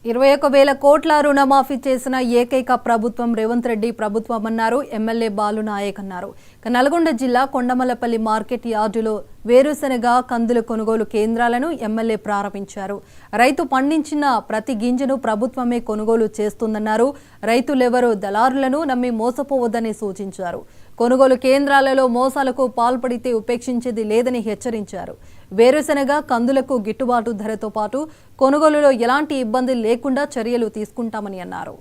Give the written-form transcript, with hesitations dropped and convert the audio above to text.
21,000 కోట్ల రుణమాఫీ చేసిన ఏకైక ప్రభుత్వం రేవంత్ రెడ్డి ప్రభుత్వం అన్నారు ఎమ్మెల్యే బాలు నాయక్ అన్నారు. నల్గొండ జిల్లా కొండమలపల్లి మార్కెట్ యార్డులో వేరుశెనగ కందుల కొనుగోలు కేంద్రాలను ఎమ్మెల్యే ప్రారంభించారు. రైతు పండించిన ప్రతి గింజను ప్రభుత్వమే కొనుగోలు చేస్తుందన్నారు. రైతులెవరూ దళారులను నమ్మి మోసపోవద్దని సూచించారు. కొనుగోలు కేంద్రాలలో మోసాలకు పాల్పడితే ఉపేక్షించేది లేదని హెచ్చరించారు. వేరుశెనగ కందులకు గిట్టుబాటు ధరతో పాటు కొనుగోలులో ఎలాంటి ఇబ్బంది లేకుండా చర్యలు తీసుకుంటామని అన్నారు.